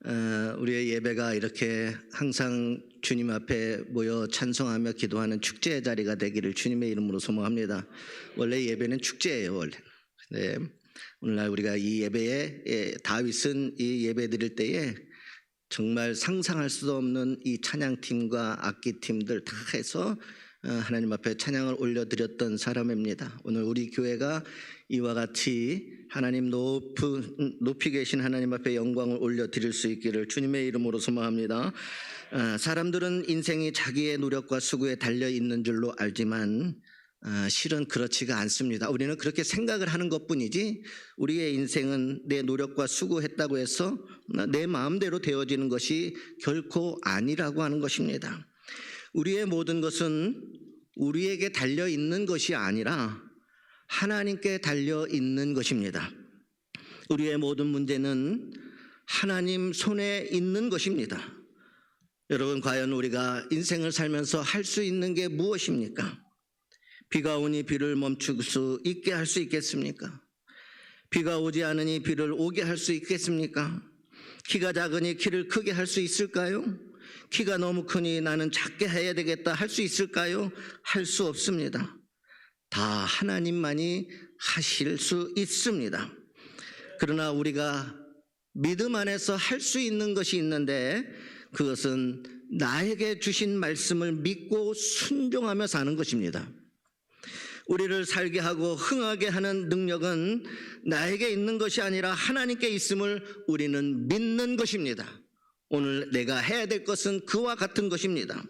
우리의 예배가 이렇게 항상 주님 앞에 모여 찬송하며 기도하는 축제의 자리가 되기를 주님의 이름으로 소망합니다. 원래 예배는 축제예요, 원래. 네. 오늘날 우리가 이 예배에 다윗은 이 예배 드릴 때에 정말 상상할 수도 없는 이 찬양팀과 악기팀들 다 해서 하나님 앞에 찬양을 올려드렸던 사람입니다. 오늘 우리 교회가 이와 같이 하나님 높이 계신 하나님 앞에 영광을 올려드릴 수 있기를 주님의 이름으로 소망합니다. 사람들은 인생이 자기의 노력과 수고에 달려있는 줄로 알지만 실은 그렇지가 않습니다. 우리는 그렇게 생각을 하는 것뿐이지 우리의 인생은 내 노력과 수고했다고 해서 내 마음대로 되어지는 것이 결코 아니라고 하는 것입니다. 우리의 모든 것은 우리에게 달려있는 것이 아니라 하나님께 달려있는 것입니다. 우리의 모든 문제는 하나님 손에 있는 것입니다. 여러분, 과연 우리가 인생을 살면서 할 수 있는 게 무엇입니까? 비가 오니 비를 멈출 수 있게 할 수 있겠습니까? 비가 오지 않으니 비를 오게 할 수 있겠습니까? 키가 작으니 키를 크게 할 수 있을까요? 키가 너무 크니 나는 작게 해야 되겠다 할 수 있을까요? 할 수 없습니다. 다 하나님만이 하실 수 있습니다. 그러나 우리가 믿음 안에서 할 수 있는 것이 있는데 그것은 나에게 주신 말씀을 믿고 순종하며 사는 것입니다. 우리를 살게 하고 흥하게 하는 능력은 나에게 있는 것이 아니라 하나님께 있음을 우리는 믿는 것입니다. 오늘 내가 해야 될 것은 그와 같은 것입니다.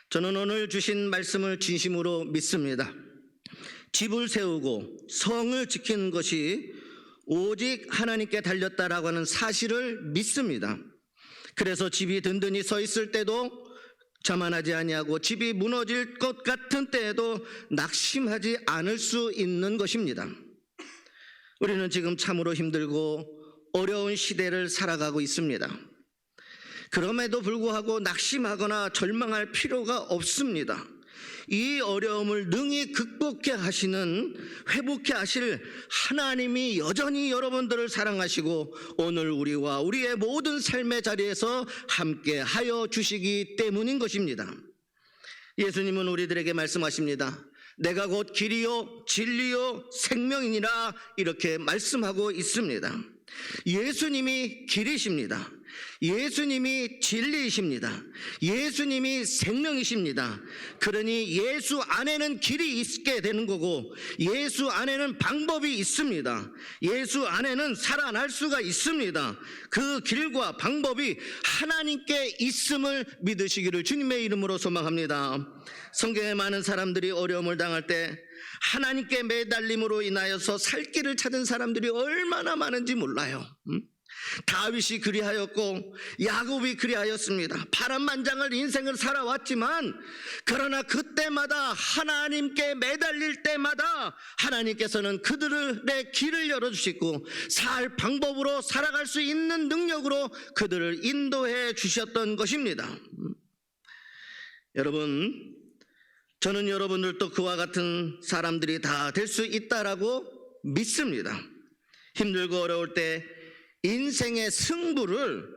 저는 오늘 주신 말씀을 진심으로 믿습니다. 집을 세우고 성을 지키는 것이 오직 하나님께 달렸다라고 하는 사실을 믿습니다. 그래서 집이 든든히 서 있을 때도 자만하지 아니하고 집이 무너질 것 같은 때에도 낙심하지 않을 수 있는 것입니다. 우리는 지금 참으로 힘들고 어려운 시대를 살아가고 있습니다. 그럼에도 불구하고 낙심하거나 절망할 필요가 없습니다. 이 어려움을 능히 극복해 하시는, 회복해 하실 하나님이 여전히 여러분들을 사랑하시고 오늘 우리와 우리의 모든 삶의 자리에서 함께 하여 주시기 때문인 것입니다. 예수님은 우리들에게 말씀하십니다. 내가 곧 길이요 진리요 생명이니라 이렇게 말씀하고 있습니다. 예수님이 길이십니다. 예수님이 진리이십니다. 예수님이 생명이십니다. 그러니 예수 안에는 길이 있게 되는 거고 예수 안에는 방법이 있습니다. 예수 안에는 살아날 수가 있습니다. 그 길과 방법이 하나님께 있음을 믿으시기를 주님의 이름으로 소망합니다. 성경에 많은 사람들이 어려움을 당할 때 하나님께 매달림으로 인하여서 살 길을 찾은 사람들이 얼마나 많은지 몰라요. 다윗이 그리하였고 야곱이 그리하였습니다. 파란만장을 인생을 살아왔지만 그러나 그때마다 하나님께 매달릴 때마다 하나님께서는 그들의 길을 열어주시고 살 방법으로 살아갈 수 있는 능력으로 그들을 인도해 주셨던 것입니다. 여러분, 저는 여러분들도 그와 같은 사람들이 다 될 수 있다라고 믿습니다. 힘들고 어려울 때 인생의 승부를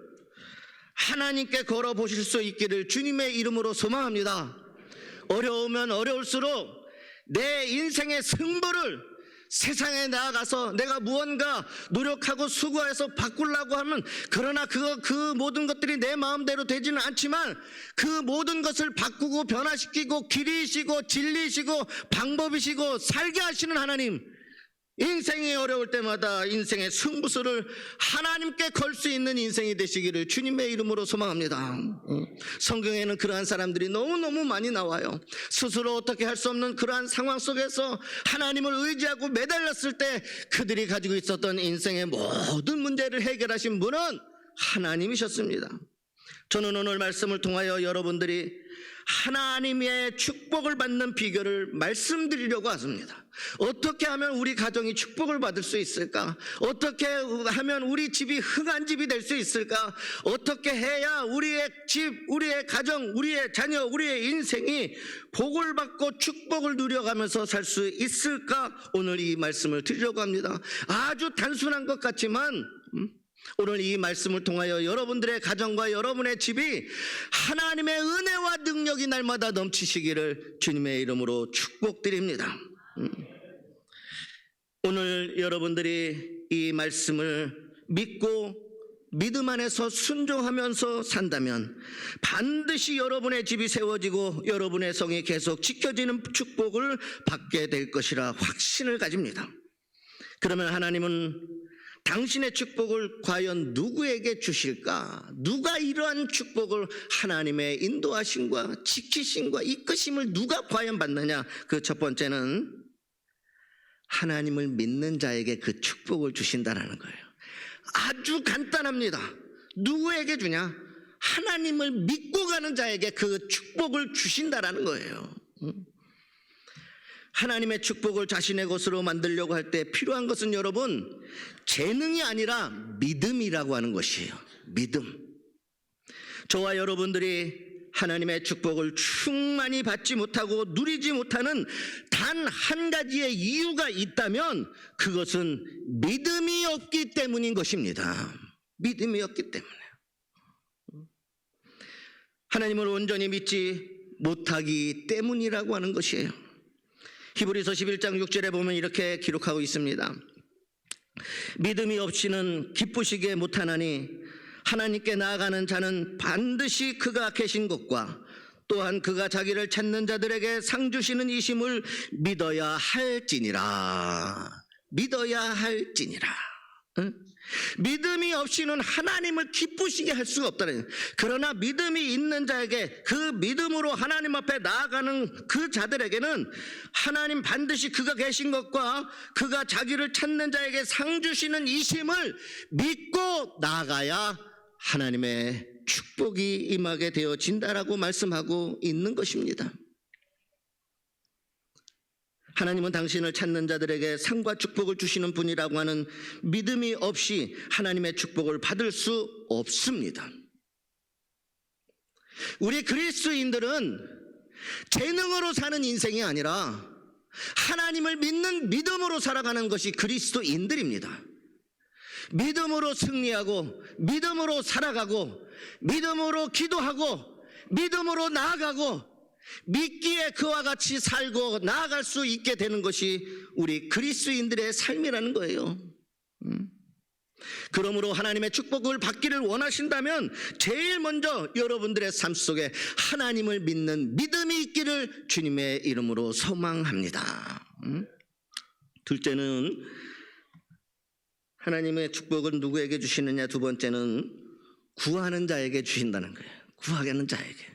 하나님께 걸어보실 수 있기를 주님의 이름으로 소망합니다. 어려우면 어려울수록 내 인생의 승부를 세상에 나아가서 내가 무언가 노력하고 수고해서 바꾸려고 하면 그러나 그 모든 것들이 내 마음대로 되지는 않지만 그 모든 것을 바꾸고 변화시키고 길이시고 진리시고 방법이시고 살게 하시는 하나님, 인생이 어려울 때마다 인생의 승부수를 하나님께 걸 수 있는 인생이 되시기를 주님의 이름으로 소망합니다. 성경에는 그러한 사람들이 너무너무 많이 나와요. 스스로 어떻게 할 수 없는 그러한 상황 속에서 하나님을 의지하고 매달렸을 때 그들이 가지고 있었던 인생의 모든 문제를 해결하신 분은 하나님이셨습니다. 저는 오늘 말씀을 통하여 여러분들이 하나님의 축복을 받는 비결을 말씀드리려고 합니다. 어떻게 하면 우리 가정이 축복을 받을 수 있을까? 어떻게 하면 우리 집이 흥한 집이 될 수 있을까? 어떻게 해야 우리의 집, 우리의 가정, 우리의 자녀, 우리의 인생이 복을 받고 축복을 누려가면서 살 수 있을까? 오늘 이 말씀을 드리려고 합니다. 아주 단순한 것 같지만 오늘 이 말씀을 통하여 여러분들의 가정과 여러분의 집이 하나님의 은혜와 능력이 날마다 넘치시기를 주님의 이름으로 축복드립니다. 오늘 여러분들이 이 말씀을 믿고 믿음 안에서 순종하면서 산다면 반드시 여러분의 집이 세워지고 여러분의 성이 계속 지켜지는 축복을 받게 될 것이라 확신을 가집니다. 그러면 하나님은 당신의 축복을 과연 누구에게 주실까? 누가 이러한 축복을 하나님의 인도하심과 지키심과 이끄심을 누가 과연 받느냐? 그 첫 번째는 하나님을 믿는 자에게 그 축복을 주신다는 거예요. 아주 간단합니다. 누구에게 주냐? 하나님을 믿고 가는 자에게 그 축복을 주신다는 거예요. 하나님의 축복을 자신의 것으로 만들려고 할 때 필요한 것은 여러분 재능이 아니라 믿음이라고 하는 것이에요. 믿음. 저와 여러분들이 하나님의 축복을 충만히 받지 못하고 누리지 못하는 단 한 가지의 이유가 있다면 그것은 믿음이 없기 때문인 것입니다. 믿음이 없기 때문에. 하나님을 온전히 믿지 못하기 때문이라고 하는 것이에요. 히브리서 11장 6절에 보면 이렇게 기록하고 있습니다. 믿음이 없이는 기쁘시게 못하나니 하나님께 나아가는 자는 반드시 그가 계신 것과 또한 그가 자기를 찾는 자들에게 상 주시는 이심을 믿어야 할지니라. 믿어야 할지니라. 응? 믿음이 없이는 하나님을 기쁘시게 할 수가 없다는. 그러나 믿음이 있는 자에게 그 믿음으로 하나님 앞에 나아가는 그 자들에게는 하나님 반드시 그가 계신 것과 그가 자기를 찾는 자에게 상 주시는 이심을 믿고 나아가야 하나님의 축복이 임하게 되어진다라고 말씀하고 있는 것입니다. 하나님은 당신을 찾는 자들에게 상과 축복을 주시는 분이라고 하는 믿음이 없이 하나님의 축복을 받을 수 없습니다. 우리 그리스도인들은 재능으로 사는 인생이 아니라 하나님을 믿는 믿음으로 살아가는 것이 그리스도인들입니다. 믿음으로 승리하고 믿음으로 살아가고 믿음으로 기도하고 믿음으로 나아가고 믿기에 그와 같이 살고 나아갈 수 있게 되는 것이 우리 그리스도인들의 삶이라는 거예요. 그러므로 하나님의 축복을 받기를 원하신다면 제일 먼저 여러분들의 삶 속에 하나님을 믿는 믿음이 있기를 주님의 이름으로 소망합니다. 둘째는 하나님의 축복은 누구에게 주시느냐? 두 번째는 구하는 자에게 주신다는 거예요. 구하는 자에게.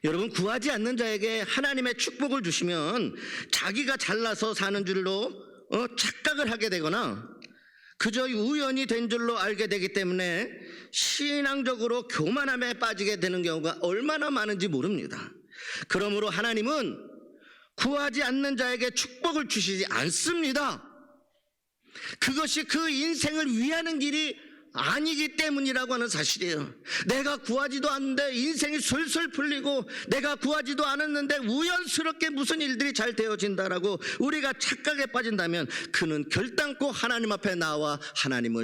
여러분, 구하지 않는 자에게 하나님의 축복을 주시면 자기가 잘나서 사는 줄로 착각을 하게 되거나 그저 우연히 된 줄로 알게 되기 때문에 신앙적으로 교만함에 빠지게 되는 경우가 얼마나 많은지 모릅니다. 그러므로 하나님은 구하지 않는 자에게 축복을 주시지 않습니다. 그것이 그 인생을 위하는 길이 아니기 때문이라고 하는 사실이에요. 내가 구하지도 않는데 인생이 술술 풀리고 내가 구하지도 않았는데 우연스럽게 무슨 일들이 잘 되어진다라고 우리가 착각에 빠진다면 그는 결단코 하나님 앞에 나와 하나님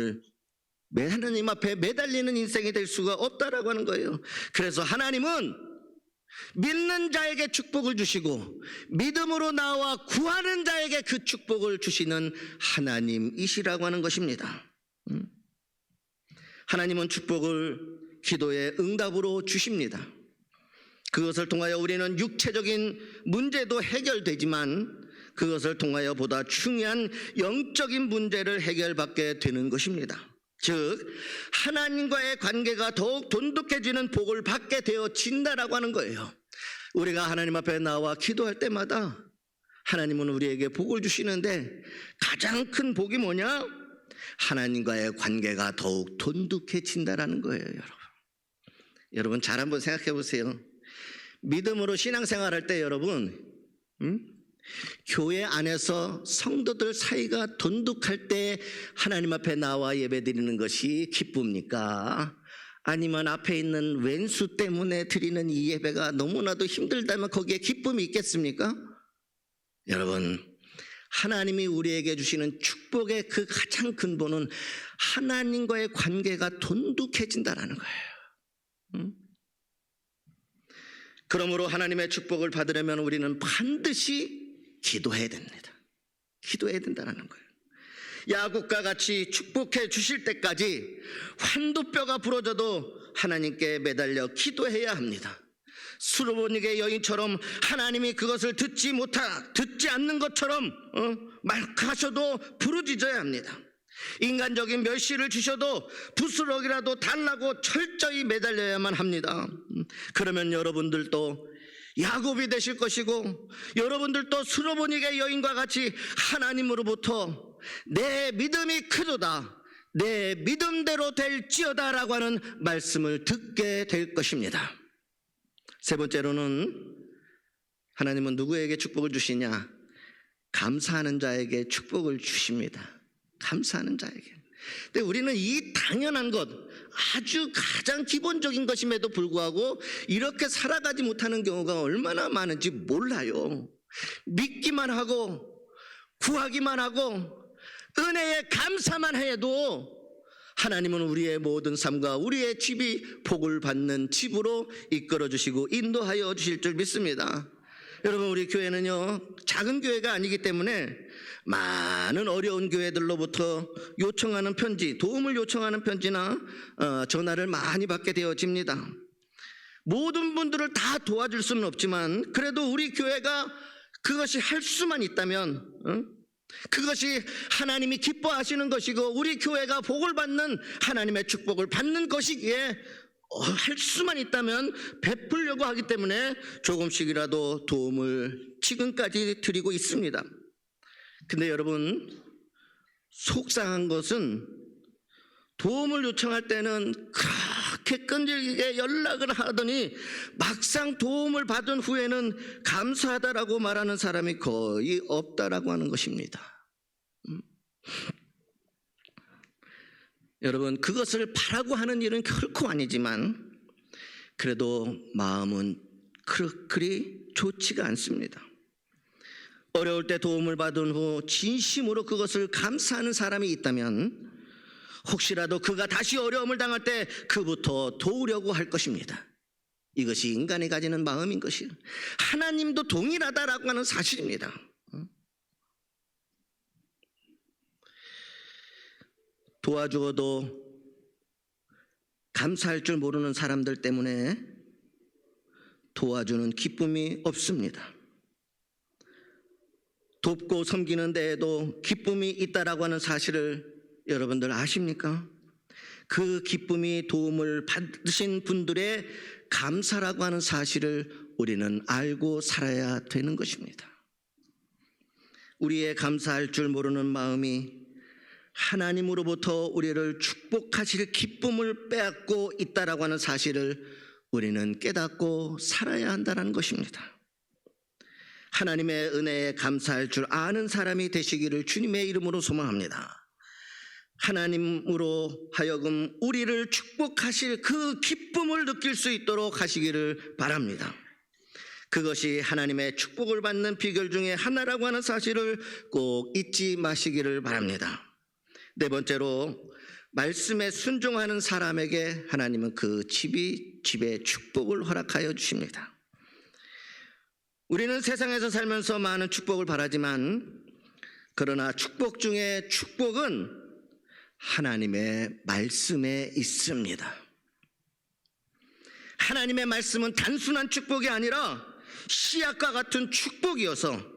앞에 매달리는 인생이 될 수가 없다라고 하는 거예요. 그래서 하나님은 믿는 자에게 축복을 주시고 믿음으로 나와 구하는 자에게 그 축복을 주시는 하나님이시라고 하는 것입니다. 하나님은 축복을 기도의 응답으로 주십니다. 그것을 통하여 우리는 육체적인 문제도 해결되지만 그것을 통하여 보다 중요한 영적인 문제를 해결받게 되는 것입니다. 즉 하나님과의 관계가 더욱 돈독해지는 복을 받게 되어진다라고 하는 거예요. 우리가 하나님 앞에 나와 기도할 때마다 하나님은 우리에게 복을 주시는데 가장 큰 복이 뭐냐? 하나님과의 관계가 더욱 돈독해진다라는 거예요. 여러분 잘 한번 생각해 보세요. 믿음으로 신앙생활할 때 여러분 교회 안에서 성도들 사이가 돈독할 때 하나님 앞에 나와 예배드리는 것이 기쁩니까? 아니면 앞에 있는 왼수 때문에 드리는 이 예배가 너무나도 힘들다면 거기에 기쁨이 있겠습니까? 여러분, 하나님이 우리에게 주시는 축복의 그 가장 근본은 하나님과의 관계가 돈독해진다라는 거예요. 그러므로 하나님의 축복을 받으려면 우리는 반드시 기도해야 됩니다. 기도해야 된다는 거예요. 야곱과 같이 축복해 주실 때까지 환도뼈가 부러져도 하나님께 매달려 기도해야 합니다. 수르보닉의 여인처럼 하나님이 그것을 듣지 않는 것처럼 말하셔도 부르짖어야 합니다. 인간적인 멸시를 주셔도 부스럭이라도 달라고 철저히 매달려야만 합니다. 그러면 여러분들도 야곱이 되실 것이고, 여러분들도 수르보닉의 여인과 같이 하나님으로부터 내 믿음이 크도다, 내 믿음대로 될지어다 라고 하는 말씀을 듣게 될 것입니다. 세 번째로는 하나님은 누구에게 축복을 주시냐? 감사하는 자에게 축복을 주십니다. 감사하는 자에게. 근데 우리는 이 당연한 것, 아주 가장 기본적인 것임에도 불구하고 이렇게 살아가지 못하는 경우가 얼마나 많은지 몰라요. 믿기만 하고 구하기만 하고 은혜에 감사만 해도 하나님은 우리의 모든 삶과 우리의 집이 복을 받는 집으로 이끌어 주시고 인도하여 주실 줄 믿습니다. 여러분, 우리 교회는요, 작은 교회가 아니기 때문에 많은 어려운 교회들로부터 요청하는 편지, 도움을 요청하는 편지나 전화를 많이 받게 되어집니다. 모든 분들을 다 도와줄 수는 없지만 그래도 우리 교회가 그것이 할 수만 있다면, 그것이 하나님이 기뻐하시는 것이고 우리 교회가 복을 받는, 하나님의 축복을 받는 것이기에 할 수만 있다면 베풀려고 하기 때문에 조금씩이라도 도움을 지금까지 드리고 있습니다. 근데 여러분, 속상한 것은 도움을 요청할 때는 그렇게 끈질기게 연락을 하더니 막상 도움을 받은 후에는 감사하다라고 말하는 사람이 거의 없다라고 하는 것입니다. 여러분, 그것을 바라고 하는 일은 결코 아니지만 그래도 마음은 그리 좋지가 않습니다. 어려울 때 도움을 받은 후 진심으로 그것을 감사하는 사람이 있다면 혹시라도 그가 다시 어려움을 당할 때 그부터 도우려고 할 것입니다. 이것이 인간이 가지는 마음인 것이에요. 하나님도 동일하다라고 하는 사실입니다. 도와주어도 감사할 줄 모르는 사람들 때문에 도와주는 기쁨이 없습니다. 돕고 섬기는 데에도 기쁨이 있다라고 하는 사실을 여러분들 아십니까? 그 기쁨이 도움을 받으신 분들의 감사라고 하는 사실을 우리는 알고 살아야 되는 것입니다. 우리의 감사할 줄 모르는 마음이 하나님으로부터 우리를 축복하실 기쁨을 빼앗고 있다라고 하는 사실을 우리는 깨닫고 살아야 한다는 것입니다. 하나님의 은혜에 감사할 줄 아는 사람이 되시기를 주님의 이름으로 소망합니다. 하나님으로 하여금 우리를 축복하실 그 기쁨을 느낄 수 있도록 하시기를 바랍니다. 그것이 하나님의 축복을 받는 비결 중에 하나라고 하는 사실을 꼭 잊지 마시기를 바랍니다. 네 번째로, 말씀에 순종하는 사람에게 하나님은 그 집에 축복을 허락하여 주십니다. 우리는 세상에서 살면서 많은 축복을 바라지만 그러나 축복 중에 축복은 하나님의 말씀에 있습니다. 하나님의 말씀은 단순한 축복이 아니라 씨앗과 같은 축복이어서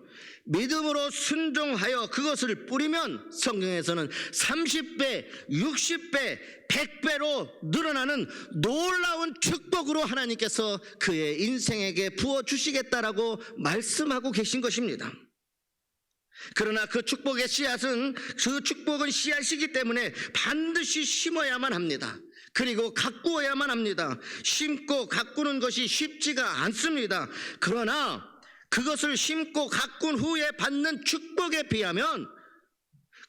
믿음으로 순종하여 그것을 뿌리면 성경에서는 30배, 60배, 100배로 늘어나는 놀라운 축복으로 하나님께서 그의 인생에게 부어주시겠다라고 말씀하고 계신 것입니다. 그러나 그 축복의 씨앗은, 그 축복은 씨앗이기 때문에 반드시 심어야만 합니다. 그리고 가꾸어야만 합니다. 심고 가꾸는 것이 쉽지가 않습니다. 그러나 그것을 심고 가꾼 후에 받는 축복에 비하면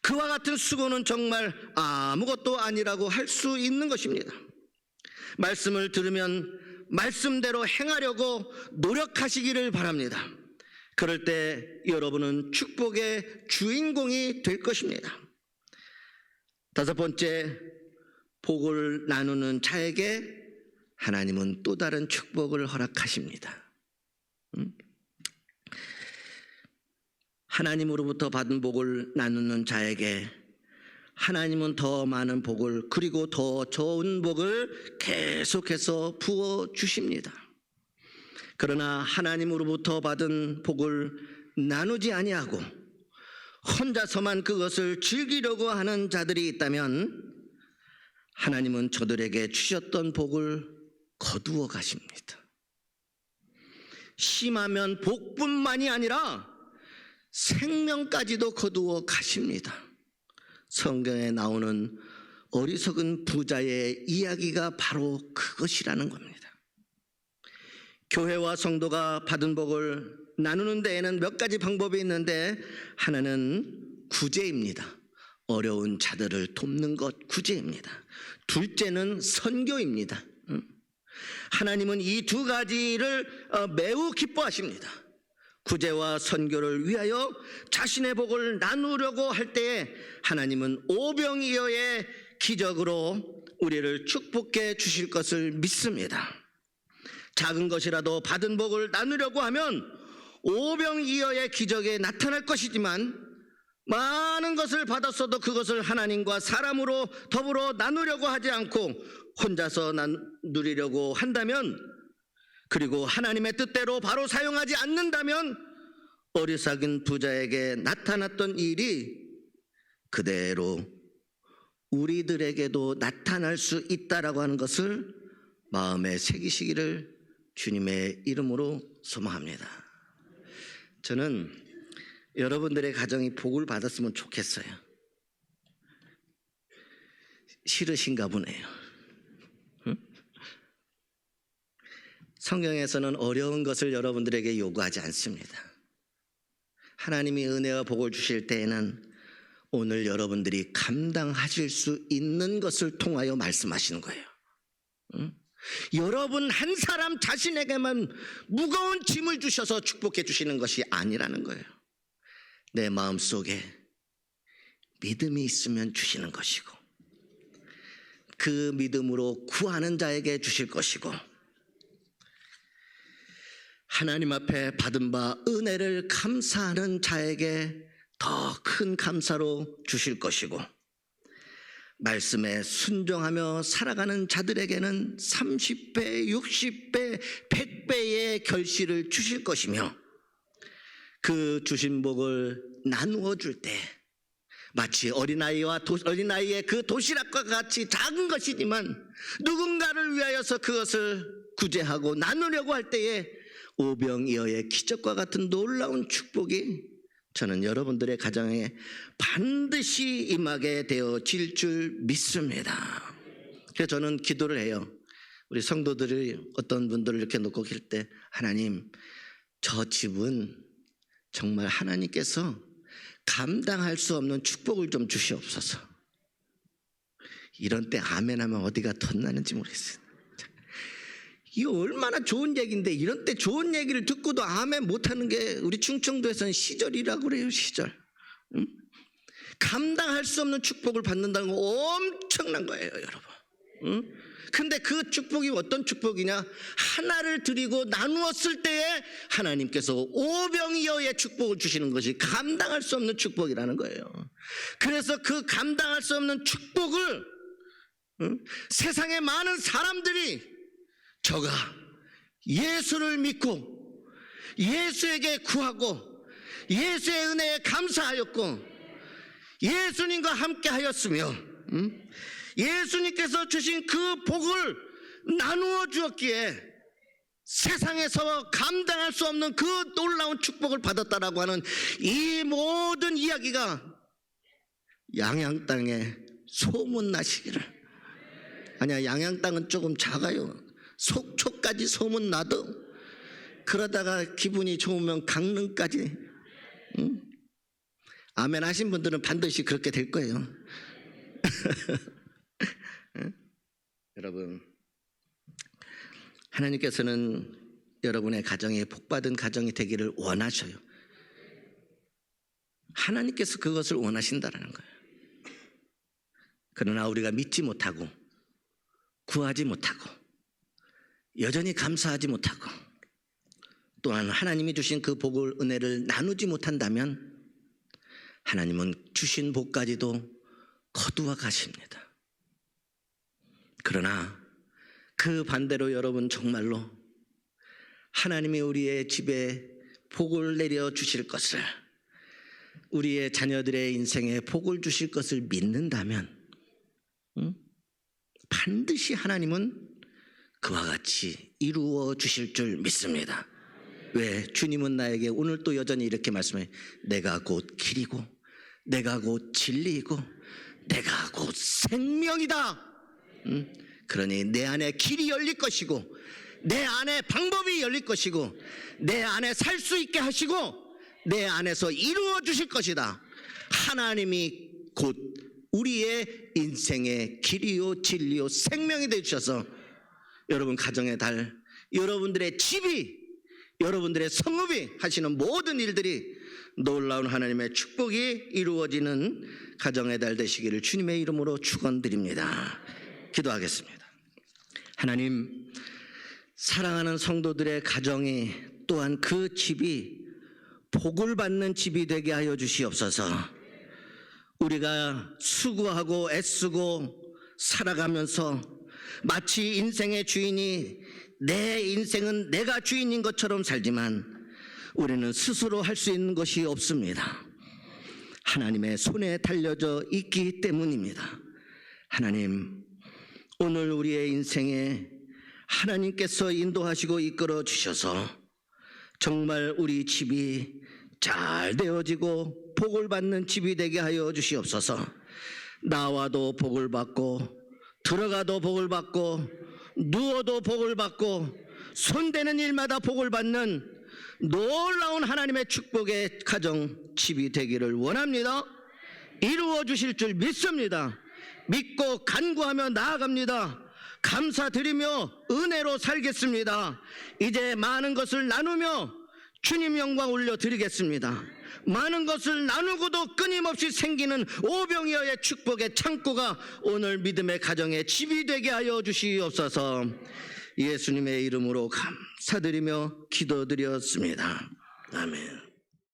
그와 같은 수고는 정말 아무것도 아니라고 할 수 있는 것입니다. 말씀을 들으면 말씀대로 행하려고 노력하시기를 바랍니다. 그럴 때 여러분은 축복의 주인공이 될 것입니다. 다섯 번째, 복을 나누는 자에게 하나님은 또 다른 축복을 허락하십니다. 하나님으로부터 받은 복을 나누는 자에게 하나님은 더 많은 복을, 그리고 더 좋은 복을 계속해서 부어주십니다. 그러나 하나님으로부터 받은 복을 나누지 아니하고 혼자서만 그것을 즐기려고 하는 자들이 있다면 하나님은 저들에게 주셨던 복을 거두어 가십니다. 심하면 복뿐만이 아니라 생명까지도 거두어 가십니다. 성경에 나오는 어리석은 부자의 이야기가 바로 그것이라는 겁니다. 교회와 성도가 받은 복을 나누는 데에는 몇 가지 방법이 있는데, 하나는 구제입니다. 어려운 자들을 돕는 것, 구제입니다. 둘째는 선교입니다. 하나님은 이 두 가지를 매우 기뻐하십니다. 구제와 선교를 위하여 자신의 복을 나누려고 할 때에 하나님은 오병이어의 기적으로 우리를 축복해 주실 것을 믿습니다. 작은 것이라도 받은 복을 나누려고 하면 오병이어의 기적에 나타날 것이지만, 많은 것을 받았어도 그것을 하나님과 사람으로 더불어 나누려고 하지 않고 혼자서 누리려고 한다면, 그리고 하나님의 뜻대로 바로 사용하지 않는다면 어리석은 부자에게 나타났던 일이 그대로 우리들에게도 나타날 수 있다라고 하는 것을 마음에 새기시기를 주님의 이름으로 소망합니다. 저는 여러분들의 가정이 복을 받았으면 좋겠어요. 싫으신가 보네요. 성경에서는 어려운 것을 여러분들에게 요구하지 않습니다. 하나님이 은혜와 복을 주실 때에는 오늘 여러분들이 감당하실 수 있는 것을 통하여 말씀하시는 거예요. 여러분 한 사람 자신에게만 무거운 짐을 주셔서 축복해 주시는 것이 아니라는 거예요. 내 마음속에 믿음이 있으면 주시는 것이고, 그 믿음으로 구하는 자에게 주실 것이고, 하나님 앞에 받은 바 은혜를 감사하는 자에게 더 큰 감사로 주실 것이고, 말씀에 순종하며 살아가는 자들에게는 30배, 60배, 100배의 결실을 주실 것이며, 그 주신 복을 나누어 줄 때 마치 어린아이의 그 도시락과 같이 작은 것이지만 누군가를 위하여서 그것을 구제하고 나누려고 할 때에 오병이어의 기적과 같은 놀라운 축복이 저는 여러분들의 가정에 반드시 임하게 되어질 줄 믿습니다. 그래서 저는 기도를 해요. 우리 성도들이 어떤 분들을 이렇게 놓고 길 때, 하나님, 저 집은 정말 하나님께서 감당할 수 없는 축복을 좀 주시옵소서. 이런 때 아멘하면 어디가 덧나는지 모르겠어요. 이거 얼마나 좋은 얘기인데, 이런 때 좋은 얘기를 듣고도 아멘 못하는 게 우리 충청도에서는 시절이라고 그래요. 시절. 감당할 수 없는 축복을 받는다는 거 엄청난 거예요, 여러분. 근데 그 축복이 어떤 축복이냐? 하나를 드리고 나누었을 때에 하나님께서 오병이어의 축복을 주시는 것이 감당할 수 없는 축복이라는 거예요. 그래서 그 감당할 수 없는 축복을 세상의 많은 사람들이 저가 예수를 믿고 예수에게 구하고 예수의 은혜에 감사하였고 예수님과 함께 하였으며 예수님께서 주신 그 복을 나누어 주었기에 세상에서 감당할 수 없는 그 놀라운 축복을 받았다라고 하는 이 모든 이야기가 양양 땅에 소문나시기를. 아니야, 양양 땅은 조금 작아요. 속초까지 소문나도 그러다가 기분이 좋으면 강릉까지. 아멘 하신 분들은 반드시 그렇게 될 거예요. 여러분, 하나님께서는 여러분의 가정이 복받은 가정이 되기를 원하셔요. 하나님께서 그것을 원하신다라는 거예요. 그러나 우리가 믿지 못하고 구하지 못하고 여전히 감사하지 못하고 또한 하나님이 주신 그 복을 은혜를 나누지 못한다면 하나님은 주신 복까지도 거두어 가십니다. 그러나 그 반대로 여러분 정말로 하나님이 우리의 집에 복을 내려 주실 것을, 우리의 자녀들의 인생에 복을 주실 것을 믿는다면 반드시 하나님은 그와 같이 이루어 주실 줄 믿습니다. 왜? 주님은 나에게 오늘 또 여전히 이렇게 말씀해, 내가 곧 길이고 내가 곧 진리이고 내가 곧 생명이다. 그러니 내 안에 길이 열릴 것이고 내 안에 방법이 열릴 것이고 내 안에 살 수 있게 하시고 내 안에서 이루어 주실 것이다. 하나님이 곧 우리의 인생의 길이요 진리요 생명이 되주셔서 여러분 가정의 달, 여러분들의 집이, 여러분들의 성읍이 하시는 모든 일들이 놀라운 하나님의 축복이 이루어지는 가정의 달 되시기를 주님의 이름으로 축원드립니다. 기도하겠습니다. 하나님, 사랑하는 성도들의 가정이 또한 그 집이 복을 받는 집이 되게 하여 주시옵소서. 우리가 수고하고 애쓰고 살아가면서 마치 인생의 주인이 내 인생은 내가 주인인 것처럼 살지만 우리는 스스로 할 수 있는 것이 없습니다. 하나님의 손에 달려져 있기 때문입니다. 하나님, 오늘 우리의 인생에 하나님께서 인도하시고 이끌어 주셔서 정말 우리 집이 잘 되어지고 복을 받는 집이 되게 하여 주시옵소서. 나와도 복을 받고 들어가도 복을 받고 누워도 복을 받고 손대는 일마다 복을 받는 놀라운 하나님의 축복의 가정 집이 되기를 원합니다. 이루어 주실 줄 믿습니다. 믿고 간구하며 나아갑니다. 감사드리며 은혜로 살겠습니다. 이제 많은 것을 나누며 주님 영광 올려드리겠습니다. 많은 것을 나누고도 끊임없이 생기는 오병이어의 축복의 창고가 오늘 믿음의 가정의 집이 되게 하여 주시옵소서. 예수님의 이름으로 감사드리며 기도드렸습니다. 아멘.